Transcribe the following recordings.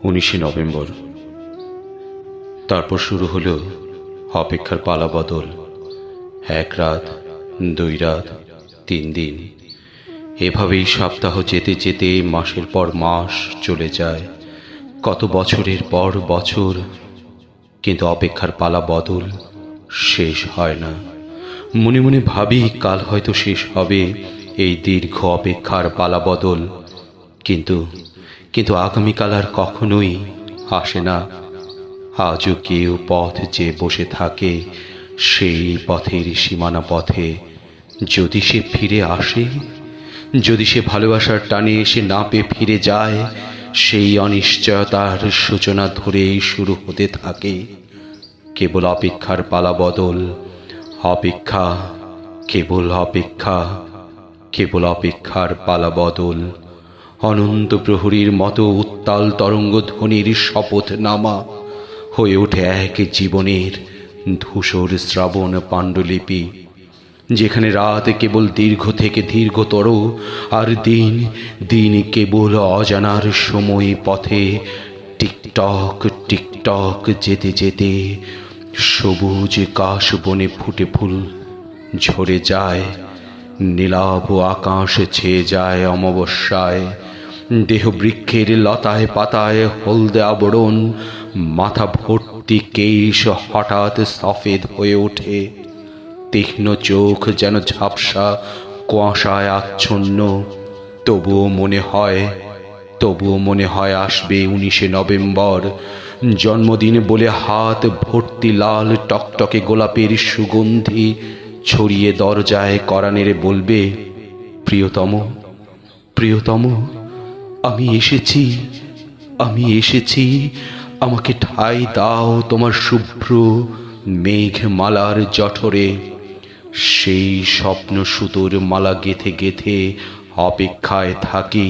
19 November. তারপর শুরু হলো অপেক্ষার পালা বদল। 1 রাত, 2 রাত, 3 দিন, এভাবেই সপ্তাহ যেতে যেতে মাসের পর মাস চলে যায়, কত বছরের পর বছর। কিন্তু অপেক্ষার পালা বদল শেষ হয় না। মনে মনে ভাবি কাল হয়তো শেষ হবে এই দীর্ঘ অপেক্ষার পালা বদল। কিন্তু কিন্তু আগামীকাল আর কখনোই আসে না। আজও কেউ পথ যে বসে থাকে সেই পথের সীমানা পথে। যদি সে ফিরে আসে, যদি সে ভালোবাসার টানে এসে না পেয়ে ফিরে যায়, সেই অনিশ্চয়তার সূচনা ধরেই শুরু হতে থাকে কেবল অপেক্ষার পালা বদল। অপেক্ষা, কেবল অপেক্ষা, কেবল অপেক্ষার পালা বদল। অনন্ত প্রহরীর মতো উত্তাল তরঙ্গ ধ্বনির শপথ নামা হয়ে ওঠে এক জীবনের ধূসর শ্রাবণ পাণ্ডুলিপি, যেখানে রাত কেবল দীর্ঘ থেকে দীর্ঘতর, আর দিন দিন কেবল অজানার সময় পথে টিকটক টিকটক যেতে যেতে সবুজ কাশ বনে ফুটে ফুল ঝরে যায়। নীলাভ আকাশ ছেয়ে যায় অমাবস্যায়। দেহ বৃক্ষের লতায় পাতায় হলদে আবরণ, মাথা ভর্তি কেশ হঠাৎ সফেদ হয়ে ওঠে। তীক্ষ্ণ চোখ যেন ঝাপসা কুয়াশায় আচ্ছন্ন। তবুও মনে হয় আসবে 19 নভেম্বর। জন্মদিন বলে হাত ভর্তি লাল টকটকে গোলাপের সুগন্ধি ছড়িয়ে দরজায় কড়া নেড়ে বলবে, প্রিয়তম, প্রিয়তম, আমি এসেছি, আমি এসেছি, আমাকে ঠাঁই দাও তোমার শুভ্র মেঘমালার জঠরে। সেই স্বপ্ন সুতোর মালা গেথে গেথে অপেক্ষায় থাকি।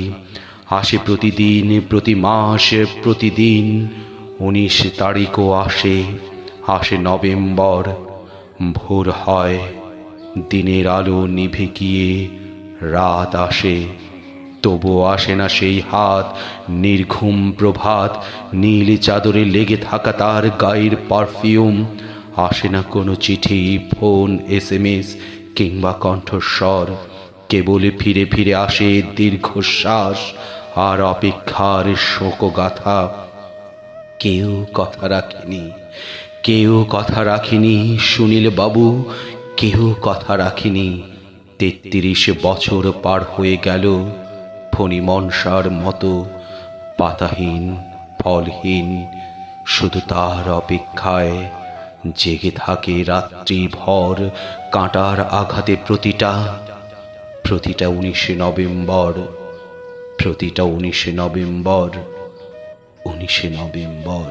আসে প্রতিদিন, প্রতি মাস, প্রতিদিন। 19 তারিখও আসে নভেম্বর। ভোর হয়, দিনের আলো নিভে গিয়ে রাত আসে। তবুও আসে না সেই হাত, নির্ঘুম প্রভাত, নীল চাদরে লেগে থাকা তার গায়ের পারফিউম। আসে না কোনো চিঠি, ফোন, SMS কিংবা কণ্ঠস্বর। কেবল ফিরে ফিরে আসে দীর্ঘশ্বাস আর অপেক্ষার শোকগাথা। কেউ কথা রাখেনি, কেউ কথা রাখেনি সুনীল বাবু, কেউ কথা রাখেনি। 33 বছর পার হয়ে গেল ফণি মনসার মতো, পাতাহীন, ফলহীন, শুধু তার অপেক্ষায় জেগে থাকে রাত্রি ভর। কাঁটার আঘাতে প্রতিটা 19 নভেম্বর, প্রতিটা 19 নভেম্বর, 19 নভেম্বর।